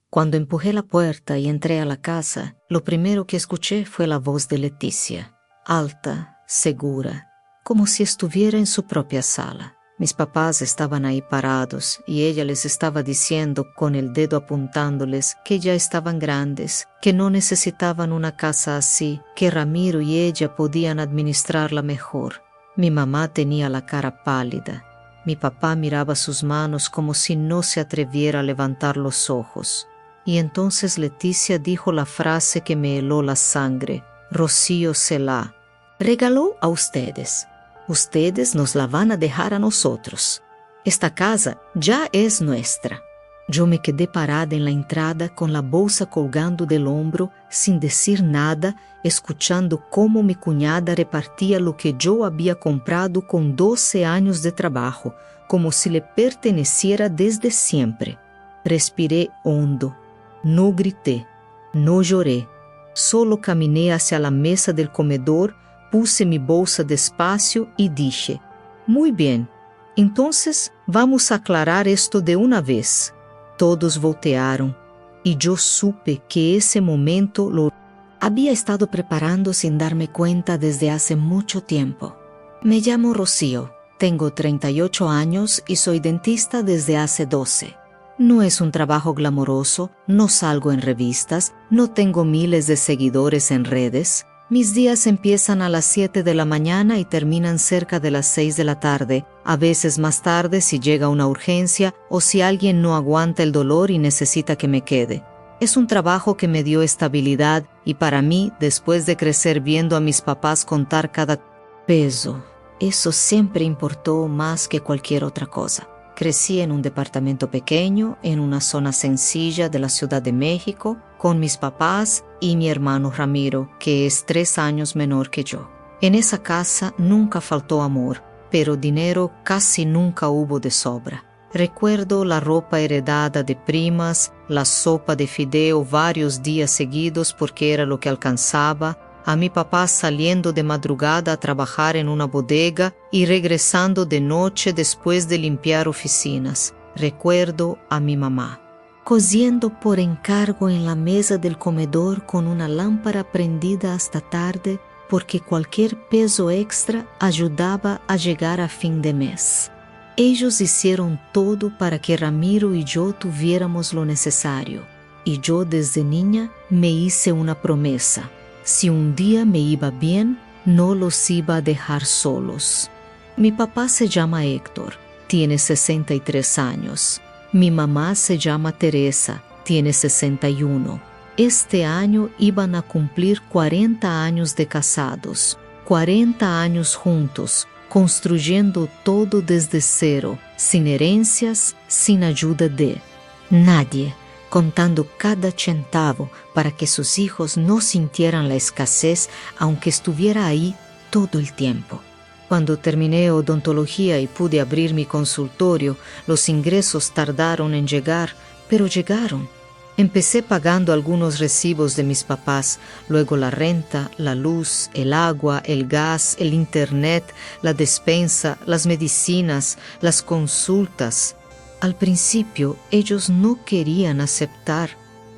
Cuando empujé la puerta y entré a la casa, lo primero que escuché fue la voz de Leticia, alta, segura, como si estuviera en su propia sala. Mis papás estaban ahí parados y ella les estaba diciendo con el dedo apuntándoles que ya estaban grandes, que no necesitaban una casa así, que Ramiro y ella podían administrarla mejor. Mi mamá tenía la cara pálida. Mi papá miraba sus manos como si no se atreviera a levantar los ojos. Y entonces Leticia dijo la frase que me heló la sangre. Rocío se la regaló a ustedes. Ustedes nos la van a dejar a nosotros. Esta casa ya es nuestra. Yo me quedé parada en la entrada con la bolsa colgando del hombro, sin decir nada, escuchando cómo mi cuñada repartía lo que yo había comprado con 12 años de trabajo, como si le perteneciera desde siempre. Respiré hondo. No grité, no lloré. Solo caminé hacia la mesa del comedor, puse mi bolsa despacio y dije, «Muy bien, entonces vamos a aclarar esto de una vez». Todos voltearon y yo supe que ese momento lo había estado preparando sin darme cuenta desde hace mucho tiempo. Me llamo Rocío, tengo 38 años y soy dentista desde hace 12. No es un trabajo glamoroso, no salgo en revistas, no tengo miles de seguidores en redes. Mis días empiezan a las 7 de la mañana y terminan cerca de las 6 de la tarde, a veces más tarde si llega una urgencia o si alguien no aguanta el dolor y necesita que me quede. Es un trabajo que me dio estabilidad y para mí, después de crecer viendo a mis papás contar cada peso, eso siempre importó más que cualquier otra cosa. Crecí en un departamento pequeño, en una zona sencilla de la Ciudad de México, con mis papás y mi hermano Ramiro, que es 3 años menor que yo. En esa casa nunca faltó amor, pero dinero casi nunca hubo de sobra. Recuerdo la ropa heredada de primas, la sopa de fideo varios días seguidos porque era lo que alcanzaba, a mi papá saliendo de madrugada a trabajar en una bodega y regresando de noche después de limpiar oficinas. Recuerdo a mi mamá cosiendo por encargo en la mesa del comedor con una lámpara prendida hasta tarde porque cualquier peso extra ayudaba a llegar a fin de mes. Ellos hicieron todo para que Ramiro y yo tuviéramos lo necesario, y yo desde niña me hice una promesa. Si un día me iba bien, no los iba a dejar solos. Mi papá se llama Héctor, tiene 63 años. Mi mamá se llama Teresa, tiene 61. Este año iban a cumplir 40 años de casados, 40 años juntos, construyendo todo desde cero, sin herencias, sin ayuda de nadie, contando cada centavo para que sus hijos no sintieran la escasez aunque estuviera ahí todo el tiempo. Cuando terminé odontología y pude abrir mi consultorio, los ingresos tardaron en llegar, pero llegaron. Empecé pagando algunos recibos de mis papás, luego la renta, la luz, el agua, el gas, el internet, la despensa, las medicinas, las consultas. Al principio ellos no querían aceptar.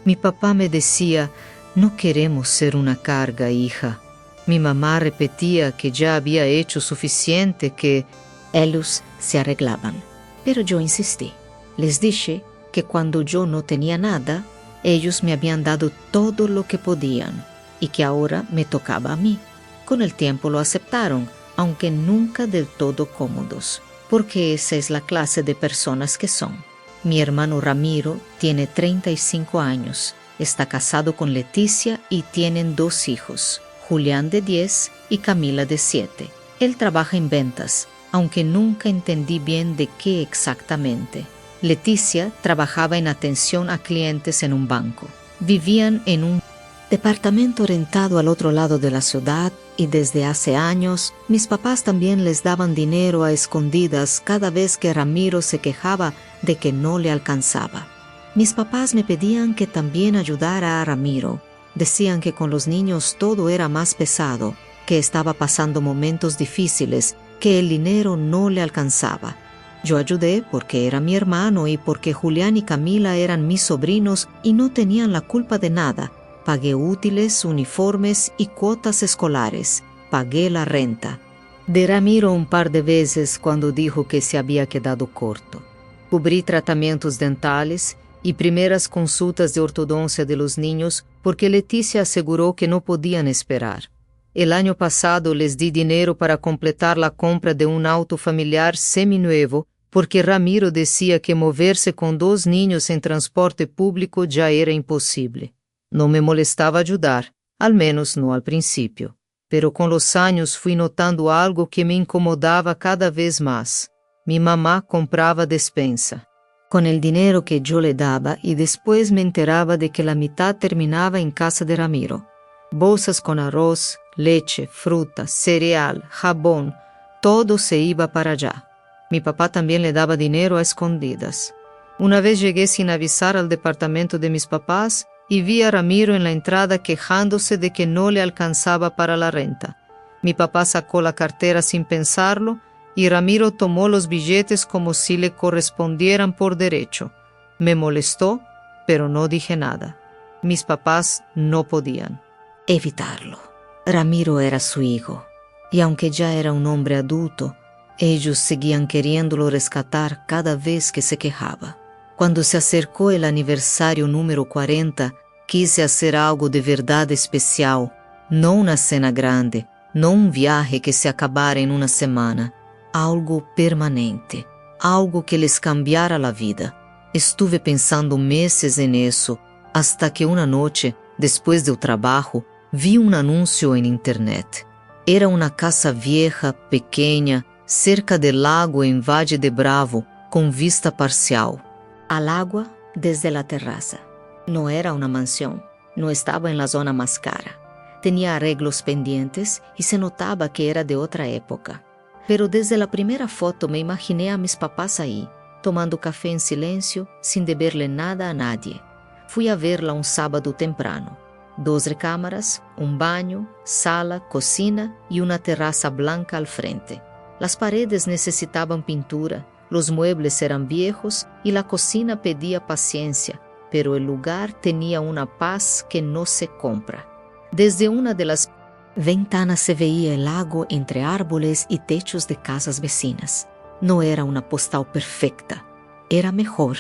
Mi papá me decía, «No queremos ser una carga, hija». Mi mamá repetía que ya había hecho suficiente, que ellos se arreglaban. Pero yo insistí. Les dije que cuando yo no tenía nada, ellos me habían dado todo lo que podían y que ahora me tocaba a mí. Con el tiempo lo aceptaron, aunque nunca del todo cómodos, porque esa es la clase de personas que son. Mi hermano Ramiro tiene 35 años, está casado con Leticia y tienen 2 hijos. Julián de 10 y Camila de 7. Él trabaja en ventas, aunque nunca entendí bien de qué exactamente. Leticia trabajaba en atención a clientes en un banco. Vivían en un departamento rentado al otro lado de la ciudad y desde hace años mis papás también les daban dinero a escondidas cada vez que Ramiro se quejaba de que no le alcanzaba. Mis papás me pedían que también ayudara a Ramiro. Decían que con los niños todo era más pesado, que estaba pasando momentos difíciles, que el dinero no le alcanzaba. Yo ayudé porque era mi hermano y porque Julián y Camila eran mis sobrinos y no tenían la culpa de nada. Pagué útiles, uniformes y cuotas escolares. Pagué la renta. De Ramiro un par de veces cuando dijo que se había quedado corto. Cubrí tratamientos dentales y primeras consultas de ortodoncia de los niños porque Leticia aseguró que no podían esperar. El año pasado les di dinero para completar la compra de un auto familiar seminuevo porque Ramiro decía que moverse con 2 niños en transporte público ya era imposible. No me molestaba ayudar, al menos no al principio, pero con los años fui notando algo que me incomodaba cada vez más. Mi mamá compraba despensa. Con el dinero que yo le daba y después me enteraba de que la mitad terminaba en casa de Ramiro. Bolsas con arroz, leche, fruta, cereal, jabón, todo se iba para allá. Mi papá también le daba dinero a escondidas. Una vez llegué sin avisar al departamento de mis papás y vi a Ramiro en la entrada quejándose de que no le alcanzaba para la renta. Mi papá sacó la cartera sin pensarlo y Ramiro tomó los billetes como si le correspondieran por derecho. Me molestó, pero no dije nada. Mis papás no podían evitarlo. Ramiro era su hijo, y aunque ya era un hombre adulto, ellos seguían queriéndolo rescatar cada vez que se quejaba. Cuando se acercó el aniversario número 40, quise hacer algo de verdad especial, no una cena grande, no un viaje que se acabara en una semana, algo permanente, algo que les cambiara la vida. Estuve pensando meses en eso, hasta que una noche, después del trabajo, vi un anuncio en internet. Era una casa vieja, pequeña, cerca del lago en Valle de Bravo, con vista parcial. Al agua desde la terraza. No era una mansión, no estaba en la zona más cara. Tenía arreglos pendientes y se notaba que era de otra época. Pero desde la primera foto me imaginé a mis papás ahí, tomando café en silencio, sin deberle nada a nadie. Fui a verla un sábado temprano. 2 recámaras, un baño, sala, cocina y una terraza blanca al frente. Las paredes necesitaban pintura, los muebles eran viejos y la cocina pedía paciencia, pero el lugar tenía una paz que no se compra. Desde una de las ventanas se veía el lago entre árboles y techos de casas vecinas. No era una postal perfecta, era mejor,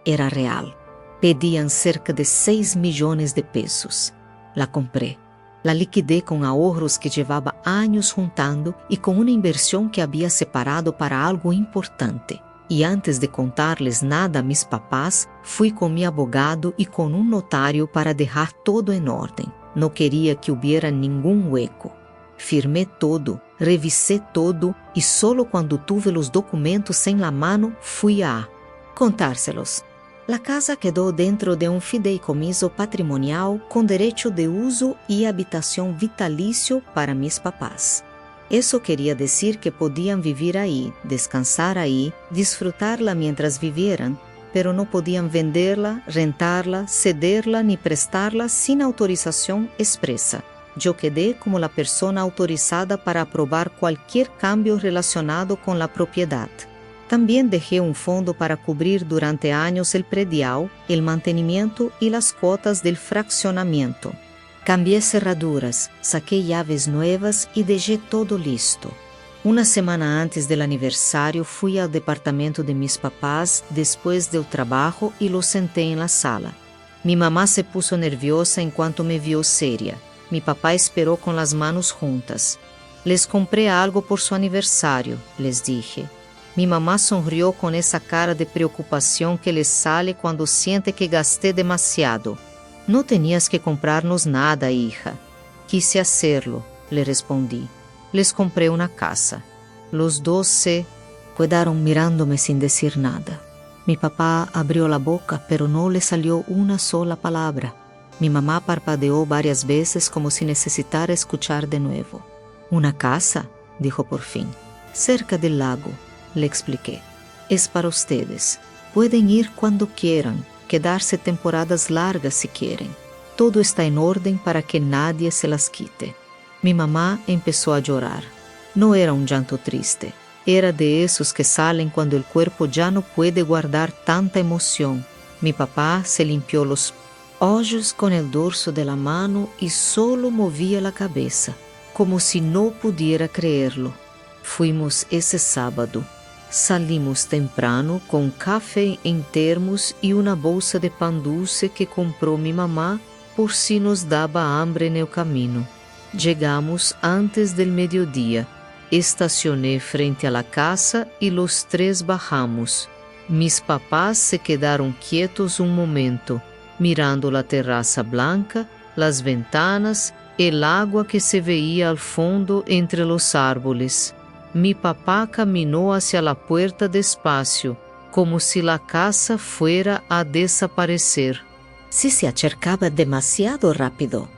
era real. Pedían cerca de 6 millones de pesos. La compré. La liquidé con ahorros que llevaba años juntando y con una inversión que había separado para algo importante. Y antes de contarles nada a mis papás, fui con mi abogado y con un notario para dejar todo en orden. No quería que hubiera ningún hueco. Firmé todo, revisé todo y solo cuando tuve los documentos en la mano fui a contárselos. La casa quedó dentro de un fideicomiso patrimonial con derecho de uso y habitación vitalicio para mis papás. Eso quería decir que podían vivir ahí, descansar ahí, disfrutarla mientras vivieran, pero no podían venderla, rentarla, cederla ni prestarla sin autorización expresa. Yo quedé como la persona autorizada para aprobar cualquier cambio relacionado con la propiedad. También dejé un fondo para cubrir durante años el predial, el mantenimiento y las cuotas del fraccionamiento. Cambié cerraduras, saqué llaves nuevas y dejé todo listo. Una semana antes del aniversario fui al departamento de mis papás después del trabajo y los senté en la sala. Mi mamá se puso nerviosa en cuanto me vio seria. Mi papá esperó con las manos juntas. Les compré algo por su aniversario, les dije. Mi mamá sonrió con esa cara de preocupación que le sale cuando siente que gasté demasiado. No tenías que comprarnos nada, hija. Quise hacerlo, le respondí. Les compré una casa. Los 2 se quedaron mirándome sin decir nada. Mi papá abrió la boca, pero no le salió una sola palabra. Mi mamá parpadeó varias veces como si necesitara escuchar de nuevo. «¿Una casa?», dijo por fin. «Cerca del lago», le expliqué. «Es para ustedes. Pueden ir cuando quieran, quedarse temporadas largas si quieren. Todo está en orden para que nadie se las quite». Mi mamá empezó a llorar. No era un llanto triste, era de esos que salen cuando el cuerpo ya no puede guardar tanta emoción. Mi papá se limpió los ojos con el dorso de la mano y solo movía la cabeza, como si no pudiera creerlo. Fuimos ese sábado. Salimos temprano con café en termos y una bolsa de pan dulce que compró mi mamá por si nos daba hambre en el camino. Llegamos antes del mediodía. Estacioné frente a la casa y los tres bajamos. Mis papás se quedaron quietos un momento, mirando la terraza blanca, las ventanas, el agua que se veía al fondo entre los árboles. Mi papá caminó hacia la puerta despacio, como si la casa fuera a desaparecer. Si se acercaba demasiado rápido.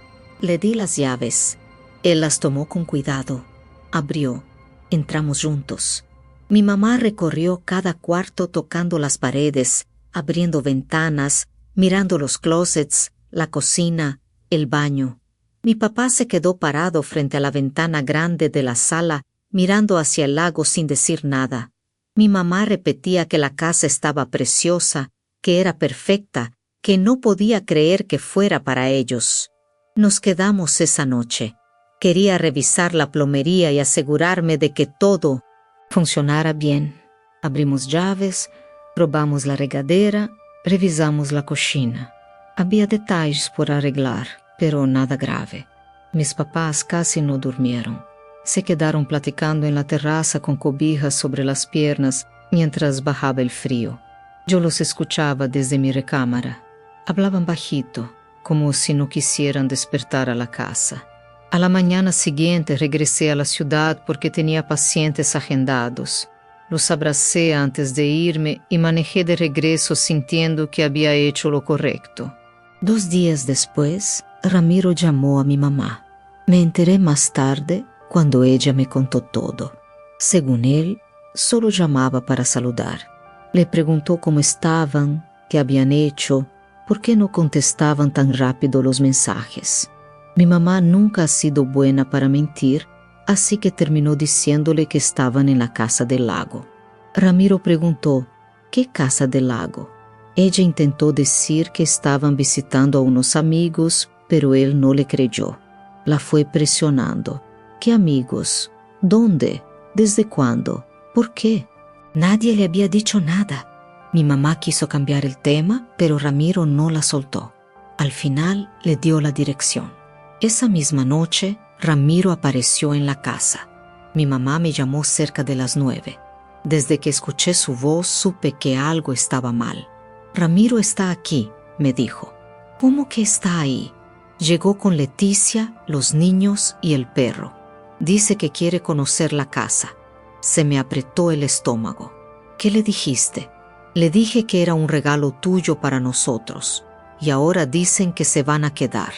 Le di las llaves. Él las tomó con cuidado. Abrió. Entramos juntos. Mi mamá recorrió cada cuarto tocando las paredes, abriendo ventanas, mirando los closets, la cocina, el baño. Mi papá se quedó parado frente a la ventana grande de la sala, mirando hacia el lago sin decir nada. Mi mamá repetía que la casa estaba preciosa, que era perfecta, que no podía creer que fuera para ellos. Nos quedamos esa noche. Quería revisar la plomería y asegurarme de que todo funcionara bien. Abrimos llaves, probamos la regadera, revisamos la cocina. Había detalles por arreglar, pero nada grave. Mis papás casi no durmieron. Se quedaron platicando en la terraza con cobijas sobre las piernas mientras bajaba el frío. Yo los escuchaba desde mi recámara. Hablaban bajito, como si no quisieran despertar a la casa. A la mañana siguiente regresé a la ciudad porque tenía pacientes agendados. Los abracé antes de irme y manejé de regreso sintiendo que había hecho lo correcto. 2 días después, Ramiro llamó a mi mamá. Me enteré más tarde cuando ella me contó todo. Según él, solo llamaba para saludar. Le preguntó cómo estaban, qué habían hecho, por qué no contestaban tan rápido los mensajes. Mi mamá nunca ha sido buena para mentir, así que terminó diciéndole que estaban en la casa del lago. Ramiro preguntó, ¿qué casa del lago? Ella intentó decir que estaban visitando a unos amigos, pero él no le creyó. La fue presionando. ¿Qué amigos? ¿Dónde? ¿Desde cuándo? ¿Por qué? Nadie le había dicho nada. Mi mamá quiso cambiar el tema, pero Ramiro no la soltó. Al final le dio la dirección. Esa misma noche, Ramiro apareció en la casa. Mi mamá me llamó cerca de las 9. Desde que escuché su voz, supe que algo estaba mal. Ramiro está aquí, me dijo. ¿Cómo que está ahí? Llegó con Leticia, los niños y el perro. Dice que quiere conocer la casa. Se me apretó el estómago. ¿Qué le dijiste? Le dije que era un regalo tuyo para nosotros. Y ahora dicen que se van a quedar.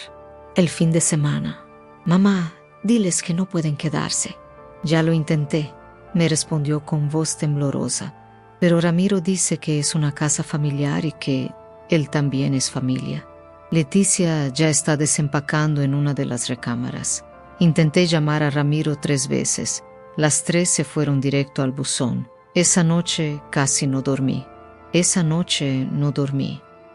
El fin de semana. Mamá, diles que no pueden quedarse. Ya lo intenté, me respondió con voz temblorosa. Pero Ramiro dice que es una casa familiar y que él también es familia. Leticia ya está desempacando en una de las recámaras. Intenté llamar a Ramiro 3 veces. Las 3 se fueron directo al buzón. Esa noche casi no dormí.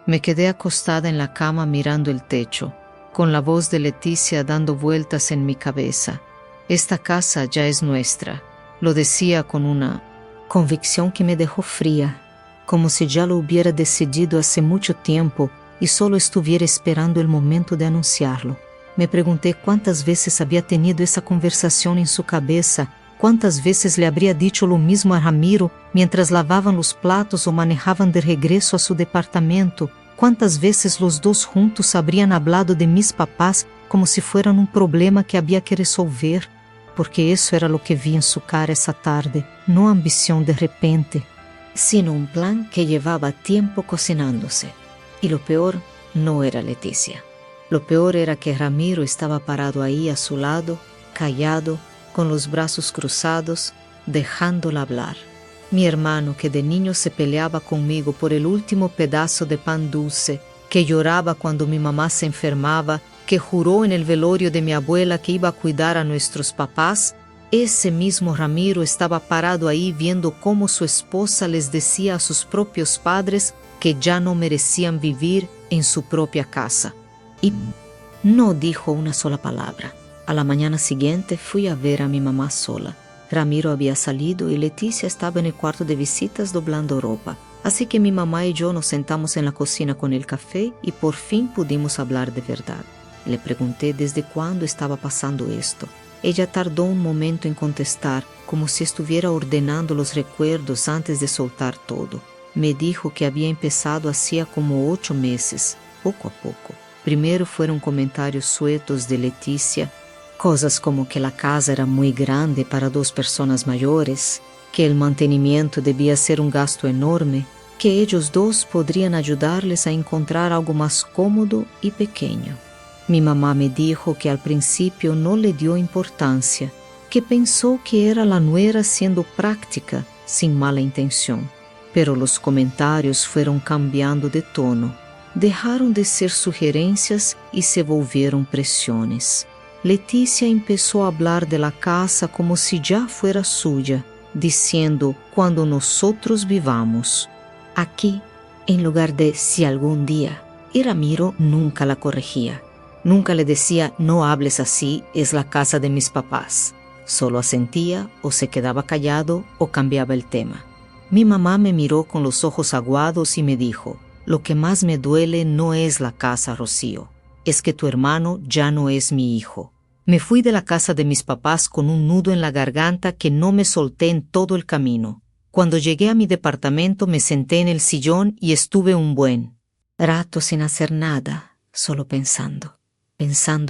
Me quedé acostada en la cama mirando el techo, con la voz de Leticia dando vueltas en mi cabeza. Esta casa ya es nuestra. Lo decía con una convicción que me dejó fría, como si ya lo hubiera decidido hace mucho tiempo y solo estuviera esperando el momento de anunciarlo. Me pregunté cuántas veces había tenido esa conversación en su cabeza, cuántas veces le habría dicho lo mismo a Ramiro mientras lavaban los platos o manejaban de regreso a su departamento, cuántas veces los dos juntos habrían hablado de mis papás como si fueran un problema que había que resolver, porque eso era lo que vi en su cara esa tarde, no ambición de repente, sino un plan que llevaba tiempo cocinándose. Y lo peor no era Leticia. Lo peor era que Ramiro estaba parado ahí a su lado, callado, con los brazos cruzados, dejándola hablar. Mi hermano, que de niño se peleaba conmigo por el último pedazo de pan dulce, que lloraba cuando mi mamá se enfermaba, que juró en el velorio de mi abuela que iba a cuidar a nuestros papás, Ese mismo Ramiro estaba parado ahí viendo cómo su esposa les decía a sus propios padres que ya no merecían vivir en su propia casa. Y no dijo una sola palabra. A la mañana siguiente fui a ver a mi mamá sola. Ramiro había salido y Leticia estaba en el cuarto de visitas doblando ropa. Así que mi mamá y yo nos sentamos en la cocina con el café y por fin pudimos hablar de verdad. Le pregunté desde cuándo estaba pasando esto. Ella tardó un momento en contestar, como si estuviera ordenando los recuerdos antes de soltar todo. Me dijo que había empezado hacía como 8 meses, poco a poco. Primero fueron comentarios sueltos de Leticia, cosas como que la casa era muy grande para 2 personas mayores, que el mantenimiento debía ser un gasto enorme, que ellos 2 podrían ayudarles a encontrar algo más cómodo y pequeño. Mi mamá me dijo que al principio no le dio importancia, que pensó que era la nuera siendo práctica, sin mala intención. Pero los comentarios fueron cambiando de tono. Dejaron de ser sugerencias y se volvieron presiones. Leticia empezó a hablar de la casa como si ya fuera suya, diciendo cuando nosotros vivamos. Aquí, en lugar de si algún día, y Ramiro nunca la corregía. Nunca le decía, no hables así, es la casa de mis papás. Solo asentía o se quedaba callado o cambiaba el tema. Mi mamá me miró con los ojos aguados y me dijo, lo que más me duele no es la casa, Rocío, es que tu hermano ya no es mi hijo. Me fui de la casa de mis papás con un nudo en la garganta que no me solté en todo el camino. Cuando llegué a mi departamento me senté en el sillón y estuve un buen rato sin hacer nada, solo pensando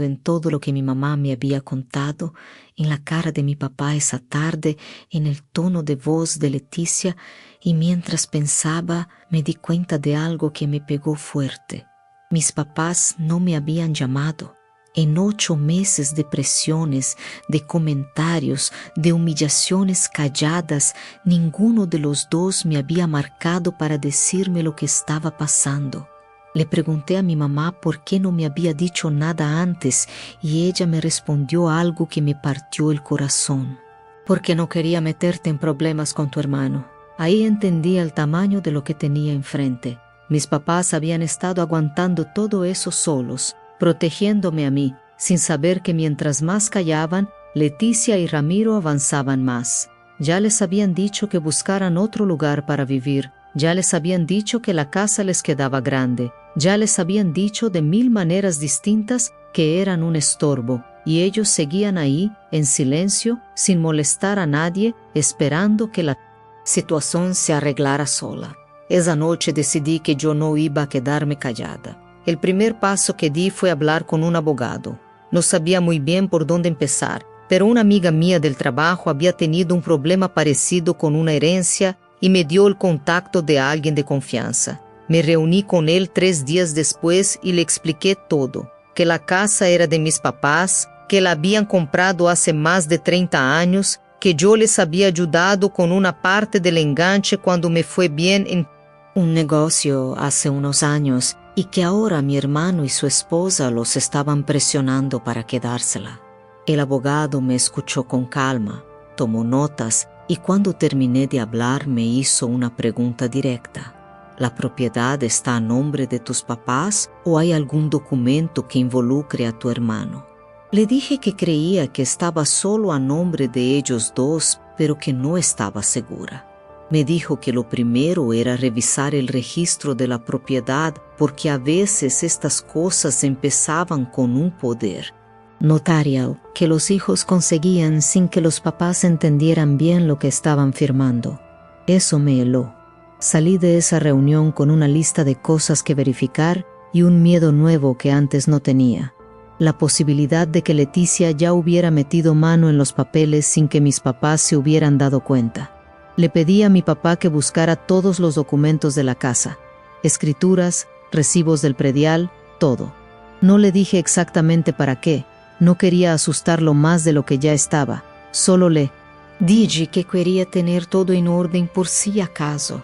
en todo lo que mi mamá me había contado, en la cara de mi papá esa tarde, en el tono de voz de Leticia, y mientras pensaba me di cuenta de algo que me pegó fuerte. Mis papás no me habían llamado. En 8 meses de presiones, de comentarios, de humillaciones calladas, ninguno de los 2 me había marcado para decirme lo que estaba pasando. Le pregunté a mi mamá por qué no me había dicho nada antes y ella me respondió algo que me partió el corazón. Porque no quería meterte en problemas con tu hermano. Ahí entendí el tamaño de lo que tenía enfrente. Mis papás habían estado aguantando todo eso solos, protegiéndome a mí, sin saber que mientras más callaban, Leticia y Ramiro avanzaban más. Ya les habían dicho que buscaran otro lugar para vivir. Ya les habían dicho que la casa les quedaba grande. Ya les habían dicho de 1000 maneras distintas que eran un estorbo, y ellos seguían ahí, en silencio, sin molestar a nadie, esperando que la situación se arreglara sola. Esa noche decidí que yo no iba a quedarme callada. El primer paso que di fue hablar con un abogado. No sabía muy bien por dónde empezar, pero una amiga mía del trabajo había tenido un problema parecido con una herencia y me dio el contacto de alguien de confianza. Me reuní con él 3 días después y le expliqué todo, que la casa era de mis papás, que la habían comprado hace más de 30 años, que yo les había ayudado con una parte del enganche cuando me fue bien en un negocio hace unos años y que ahora mi hermano y su esposa los estaban presionando para quedársela. El abogado me escuchó con calma, tomó notas y cuando terminé de hablar me hizo una pregunta directa. ¿La propiedad está a nombre de tus papás o hay algún documento que involucre a tu hermano? Le dije que creía que estaba solo a nombre de ellos 2, pero que no estaba segura. Me dijo que lo primero era revisar el registro de la propiedad porque a veces estas cosas empezaban con un poder notarial que los hijos conseguían sin que los papás entendieran bien lo que estaban firmando. Eso me heló. Salí de esa reunión con una lista de cosas que verificar y un miedo nuevo que antes no tenía. La posibilidad de que Leticia ya hubiera metido mano en los papeles sin que mis papás se hubieran dado cuenta. Le pedí a mi papá que buscara todos los documentos de la casa, escrituras, recibos del predial, todo. No le dije exactamente para qué, no quería asustarlo más de lo que ya estaba, solo le dije que quería tener todo en orden por si acaso.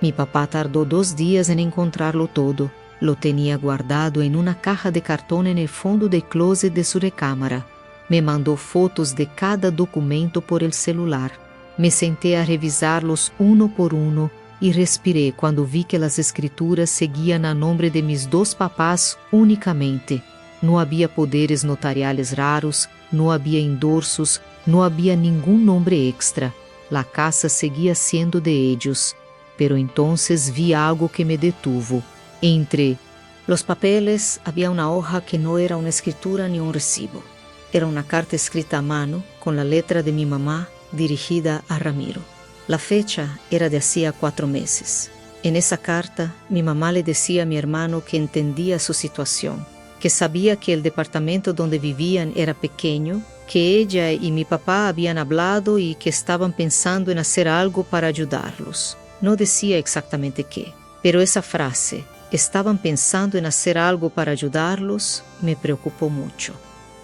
Mi papá tardó 2 días en encontrarlo todo. Lo tenía guardado en una caja de cartón en el fondo del closet de su recámara. Me mandó fotos de cada documento por el celular. Me senté a revisarlos uno por uno y respiré cuando vi que las escrituras seguían a nombre de mis dos papás únicamente. No había poderes notariales raros, no había endorsos, no había ningún nombre extra. La casa seguía siendo de ellos. Pero entonces vi algo que me detuvo. Entre los papeles había una hoja que no era una escritura ni un recibo. Era una carta escrita a mano con la letra de mi mamá dirigida a Ramiro. La fecha era de hacía 4 meses. En esa carta, mi mamá le decía a mi hermano que entendía su situación, que sabía que el departamento donde vivían era pequeño, que ella y mi papá habían hablado y que estaban pensando en hacer algo para ayudarlos. No decía exactamente qué, pero esa frase, estaban pensando en hacer algo para ayudarlos, me preocupó mucho.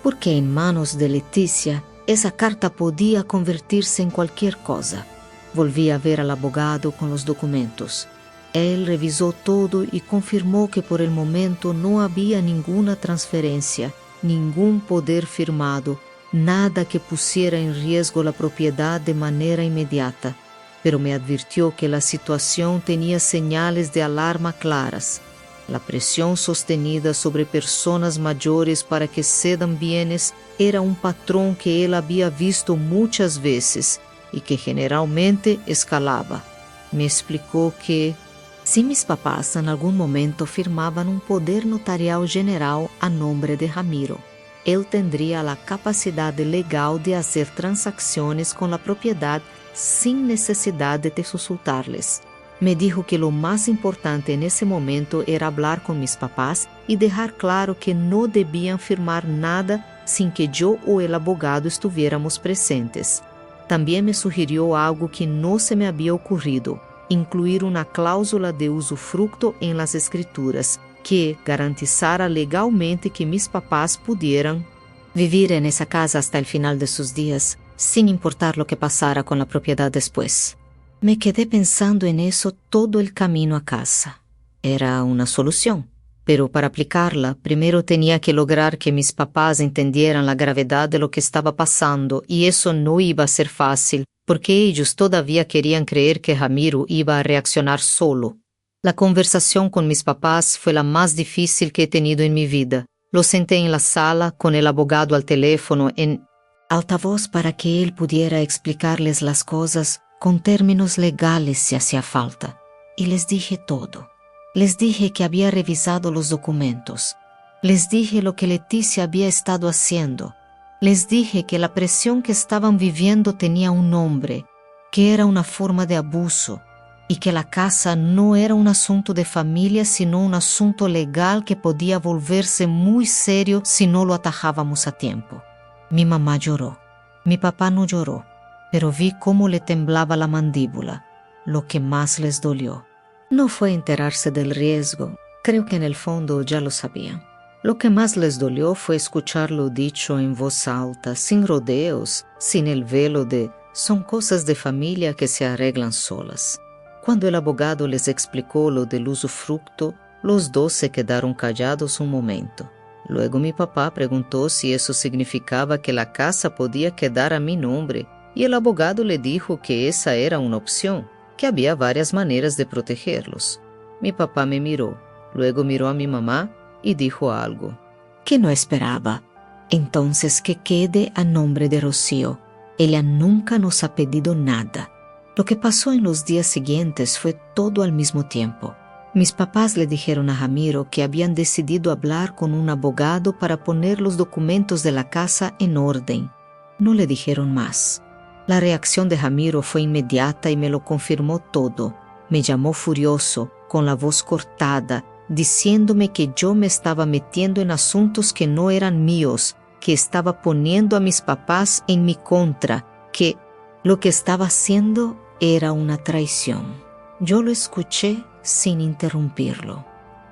Porque en manos de Leticia, esa carta podía convertirse en cualquier cosa. Volví a ver al abogado con los documentos. Él revisó todo y confirmó que por el momento no había ninguna transferencia, ningún poder firmado, nada que pusiera en riesgo la propiedad de manera inmediata, pero me advirtió que la situación tenía señales de alarma claras. La presión sostenida sobre personas mayores para que cedan bienes era un patrón que él había visto muchas veces y que generalmente escalaba. Me explicó que, si mis papás en algún momento firmaban un poder notarial general a nombre de Ramiro, él tendría la capacidad legal de hacer transacciones con la propiedad sin necesidad de consultarles. Me dijo que lo más importante en ese momento era hablar con mis papás y dejar claro que no debían firmar nada sin que yo o el abogado estuviéramos presentes. También me sugirió algo que no se me había ocurrido, incluir una cláusula de usufructo en las escrituras, que garantizara legalmente que mis papás pudieran vivir en esa casa hasta el final de sus días, sin importar lo que pasara con la propiedad después. Me quedé pensando en eso todo el camino a casa. Era una solución, pero para aplicarla, primero tenía que lograr que mis papás entendieran la gravedad de lo que estaba pasando, y eso no iba a ser fácil, porque ellos todavía querían creer que Ramiro iba a reaccionar solo. La conversación con mis papás fue la más difícil que he tenido en mi vida. Lo senté en la sala con el abogado al teléfono en altavoz para que él pudiera explicarles las cosas con términos legales si hacía falta. Y les dije todo. Les dije que había revisado los documentos. Les dije lo que Leticia había estado haciendo. Les dije que la presión que estaban viviendo tenía un nombre, que era una forma de abuso, y que la casa no era un asunto de familia, sino un asunto legal que podía volverse muy serio si no lo atajábamos a tiempo. Mi mamá lloró. Mi papá no lloró, pero vi cómo le temblaba la mandíbula. Lo que más les dolió no fue enterarse del riesgo. Creo que en el fondo ya lo sabían. Lo que más les dolió fue escucharlo dicho en voz alta, sin rodeos, sin el velo de «son cosas de familia que se arreglan solas». Cuando el abogado les explicó lo del usufructo, los dos se quedaron callados un momento. Luego mi papá preguntó si eso significaba que la casa podía quedar a mi nombre, y el abogado le dijo que esa era una opción, que había varias maneras de protegerlos. Mi papá me miró, luego miró a mi mamá y dijo algo que no esperaba. Entonces que quede a nombre de Rocío. Ella nunca nos ha pedido nada. Lo que pasó en los días siguientes fue todo al mismo tiempo. Mis papás le dijeron a Ramiro que habían decidido hablar con un abogado para poner los documentos de la casa en orden. No le dijeron más. La reacción de Ramiro fue inmediata y me lo confirmó todo. Me llamó furioso, con la voz cortada, diciéndome que yo me estaba metiendo en asuntos que no eran míos, que estaba poniendo a mis papás en mi contra, que lo que estaba haciendo era una traición. Yo lo escuché sin interrumpirlo.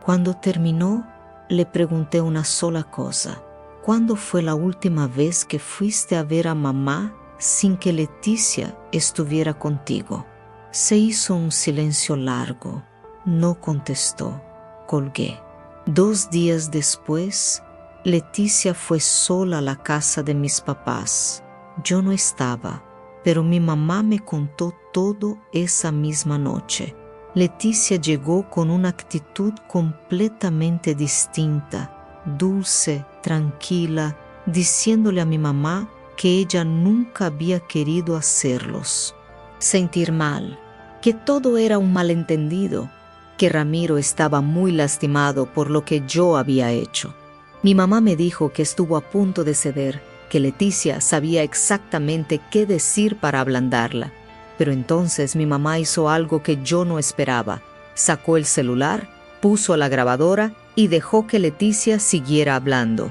Cuando terminó, le pregunté una sola cosa. ¿Cuándo fue la última vez que fuiste a ver a mamá sin que Leticia estuviera contigo? Se hizo un silencio largo. No contestó. Colgué. 2 días después, Leticia fue sola a la casa de mis papás. Yo no estaba, pero mi mamá me contó todo esa misma noche. Leticia llegó con una actitud completamente distinta, dulce, tranquila, diciéndole a mi mamá que ella nunca había querido hacerlos sentir mal, que todo era un malentendido, que Ramiro estaba muy lastimado por lo que yo había hecho. Mi mamá me dijo que estuvo a punto de ceder, que Leticia sabía exactamente qué decir para ablandarla. Pero entonces mi mamá hizo algo que yo no esperaba. Sacó el celular, puso la grabadora y dejó que Leticia siguiera hablando.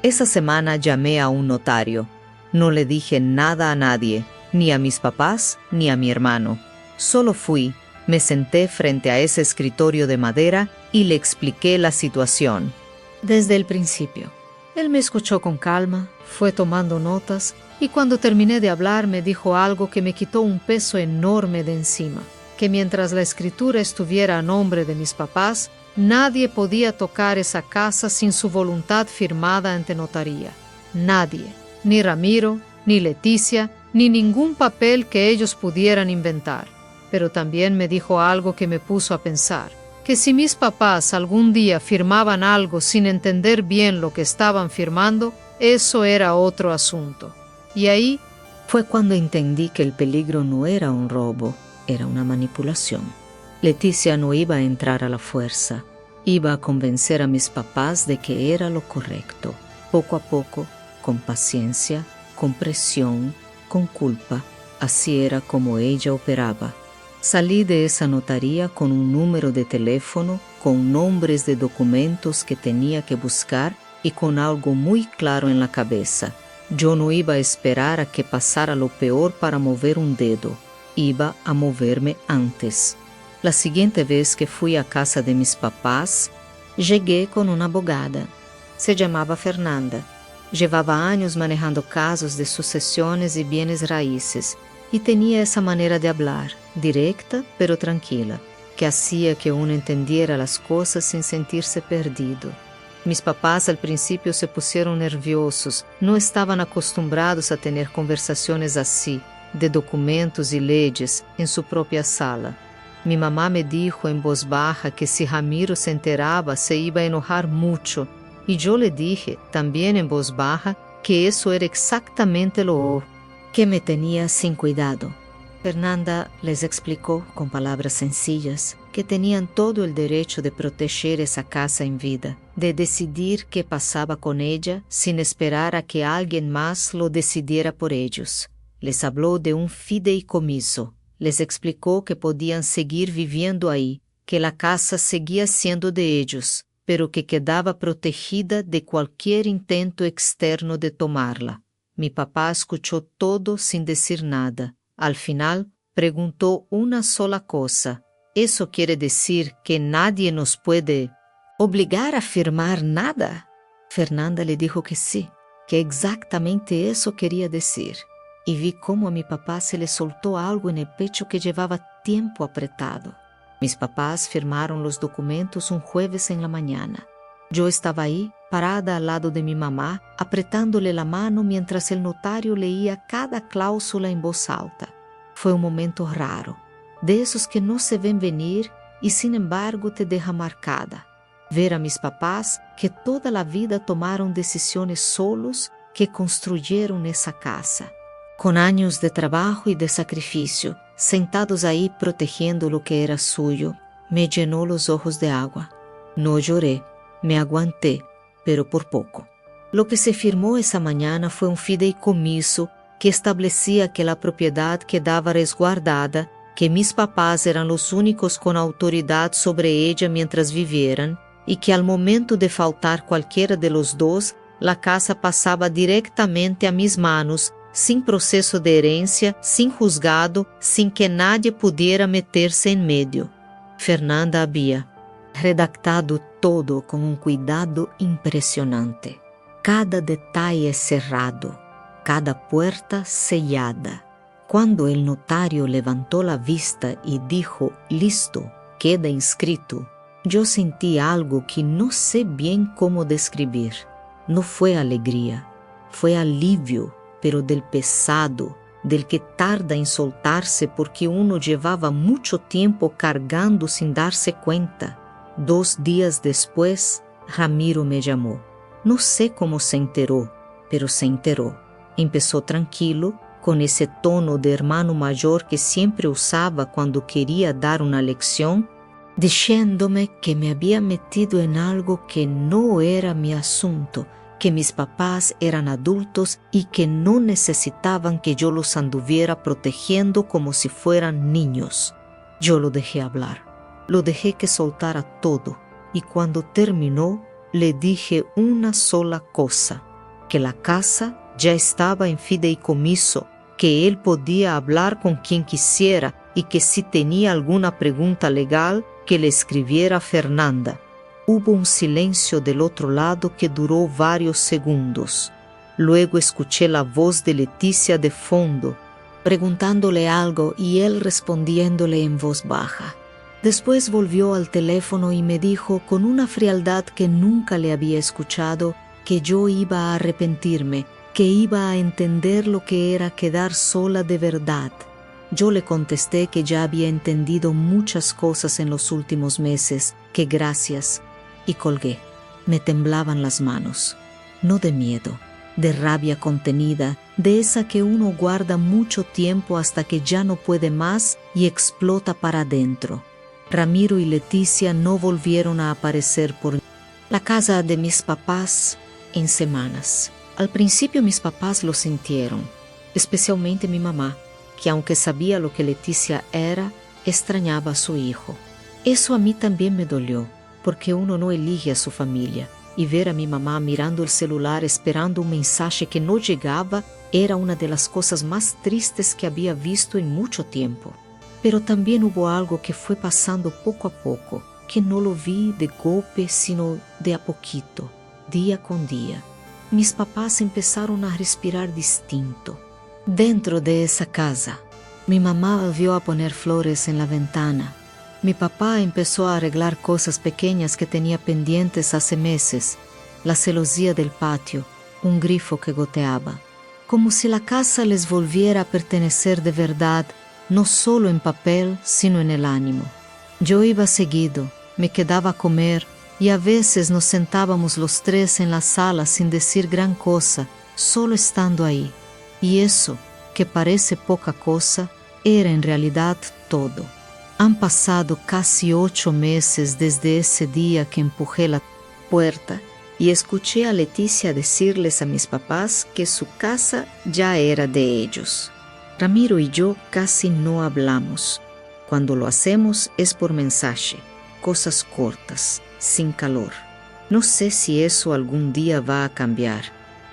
Esa semana llamé a un notario. No le dije nada a nadie, ni a mis papás ni a mi hermano. Solo fui, me senté frente a ese escritorio de madera y le expliqué la situación. Desde el principio. Él me escuchó con calma, fue tomando notas y cuando terminé de hablar me dijo algo que me quitó un peso enorme de encima, que mientras la escritura estuviera a nombre de mis papás, nadie podía tocar esa casa sin su voluntad firmada ante notaría. Nadie, ni Ramiro, ni Leticia, ni ningún papel que ellos pudieran inventar. Pero también me dijo algo que me puso a pensar, que si mis papás algún día firmaban algo sin entender bien lo que estaban firmando, eso era otro asunto. Y ahí fue cuando entendí que el peligro no era un robo, era una manipulación. Leticia no iba a entrar a la fuerza, iba a convencer a mis papás de que era lo correcto. Poco a poco, con paciencia, con presión, con culpa, así era como ella operaba. Salí de esa notaría con un número de teléfono, con nombres de documentos que tenía que buscar y con algo muy claro en la cabeza. Yo no iba a esperar a que pasara lo peor para mover un dedo. Iba a moverme antes. La siguiente vez que fui a casa de mis papás, llegué con una abogada. Se llamaba Fernanda. Llevaba años manejando casos de sucesiones y bienes raíces y tenía esa manera de hablar, directa pero tranquila, que hacía que uno entendiera las cosas sin sentirse perdido. Mis papás al principio se pusieron nerviosos, no estaban acostumbrados a tener conversaciones así, de documentos y leyes, en su propia sala. Mi mamá me dijo en voz baja que si Ramiro se enteraba se iba a enojar mucho, y yo le dije, también en voz baja, que eso era exactamente lo que me tenía sin cuidado. Fernanda les explicó con palabras sencillas que tenían todo el derecho de proteger esa casa en vida, de decidir qué pasaba con ella sin esperar a que alguien más lo decidiera por ellos. Les habló de un fideicomiso, les explicó que podían seguir viviendo ahí, que la casa seguía siendo de ellos, pero que quedaba protegida de cualquier intento externo de tomarla. Mi papá escuchó todo sin decir nada. Al final, preguntó una sola cosa. ¿Eso quiere decir que nadie nos puede obligar a firmar nada? Fernanda le dijo que sí, que exactamente eso quería decir. Y vi cómo a mi papá se le soltó algo en el pecho que llevaba tiempo apretado. Mis papás firmaron los documentos un jueves en la mañana. Yo estaba ahí, parada al lado de mi mamá, apretándole la mano mientras el notario leía cada cláusula en voz alta. Fue un momento raro, de esos que no se ven venir y sin embargo te deja marcada. Ver a mis papás que toda la vida tomaron decisiones solos, que construyeron esa casa. Con años de trabajo y de sacrificio, sentados ahí protegiendo lo que era suyo, me llenó los ojos de agua. No lloré, me aguanté, pero por poco. Lo que se firmó esa mañana fue un fideicomiso que establecía que la propiedad quedaba resguardada, que mis papás eran los únicos con autoridad sobre ella mientras vivieran y que al momento de faltar cualquiera de los dos, la casa pasaba directamente a mis manos, sin proceso de herencia, sin juzgado, sin que nadie pudiera meterse en medio. Fernanda había redactado todo con un cuidado impresionante. Cada detalle cerrado, cada puerta sellada. Cuando el notario levantó la vista y dijo, listo, queda inscrito, yo sentí algo que no sé bien cómo describir. no fue alegría, fue alivio, pero del pesado, del que tarda en soltarse porque uno llevaba mucho tiempo cargando sin darse cuenta. 2 días después, Ramiro me llamó. No sé cómo se enteró, pero se enteró. Empezó tranquilo, con ese tono de hermano mayor que siempre usaba cuando quería dar una lección, diciéndome que me había metido en algo que no era mi asunto, que mis papás eran adultos y que no necesitaban que yo los anduviera protegiendo como si fueran niños. Yo lo dejé hablar, lo dejé que soltara todo, y cuando terminó le dije una sola cosa, que la casa ya estaba en fideicomiso, que él podía hablar con quien quisiera y que si tenía alguna pregunta legal, que le escribiera a Fernanda. Hubo un silencio del otro lado que duró varios segundos. Luego escuché la voz de Leticia de fondo, preguntándole algo y él respondiéndole en voz baja. Después volvió al teléfono y me dijo con una frialdad que nunca le había escuchado que yo iba a arrepentirme, que iba a entender lo que era quedar sola de verdad. Yo le contesté que ya había entendido muchas cosas en los últimos meses, que gracias, y colgué. Me temblaban las manos, no de miedo, de rabia contenida, de esa que uno guarda mucho tiempo hasta que ya no puede más y explota para adentro. Ramiro y Leticia no volvieron a aparecer por la casa de mis papás en semanas. Al principio mis papás lo sintieron, especialmente mi mamá, que aunque sabía lo que Leticia era, extrañaba a su hijo. Eso a mí también me dolió, porque uno no elige a su familia, y ver a mi mamá mirando el celular esperando un mensaje que no llegaba era una de las cosas más tristes que había visto en mucho tiempo. Pero también hubo algo que fue pasando poco a poco, que no lo vi de golpe, sino de a poquito, día con día. Mis papás empezaron a respirar distinto. Dentro de esa casa, mi mamá volvió a poner flores en la ventana. Mi papá empezó a arreglar cosas pequeñas que tenía pendientes hace meses. La celosía del patio, un grifo que goteaba. Como si la casa les volviera a pertenecer de verdad, no solo en papel, sino en el ánimo. Yo iba seguido, me quedaba a comer, y a veces nos sentábamos los 3 en la sala sin decir gran cosa, solo estando ahí. Y eso, que parece poca cosa, era en realidad todo. Han pasado casi 8 meses desde ese día que empujé la puerta y escuché a Leticia decirles a mis papás que su casa ya era de ellos. Ramiro y yo casi no hablamos. Cuando lo hacemos es por mensaje, cosas cortas, sin calor. No sé si eso algún día va a cambiar.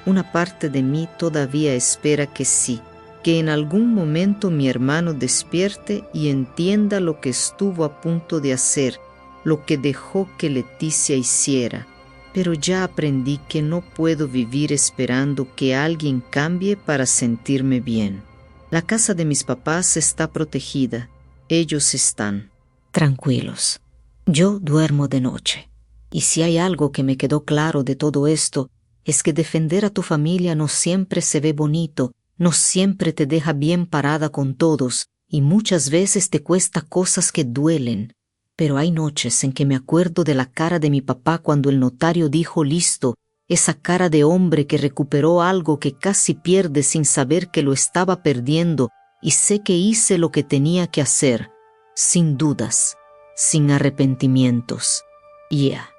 Una parte de mí todavía espera que sí, que en algún momento mi hermano despierte y entienda lo que estuvo a punto de hacer, lo que dejó que Leticia hiciera. Pero ya aprendí que no puedo vivir esperando que alguien cambie para sentirme bien. La casa de mis papás está protegida. Ellos están tranquilos. Yo duermo de noche. Y si hay algo que me quedó claro de todo esto, es que defender a tu familia no siempre se ve bonito, no siempre te deja bien parada con todos, y muchas veces te cuesta cosas que duelen. Pero hay noches en que me acuerdo de la cara de mi papá cuando el notario dijo listo, esa cara de hombre que recuperó algo que casi pierde sin saber que lo estaba perdiendo, y sé que hice lo que tenía que hacer, sin dudas, sin arrepentimientos. Yeah.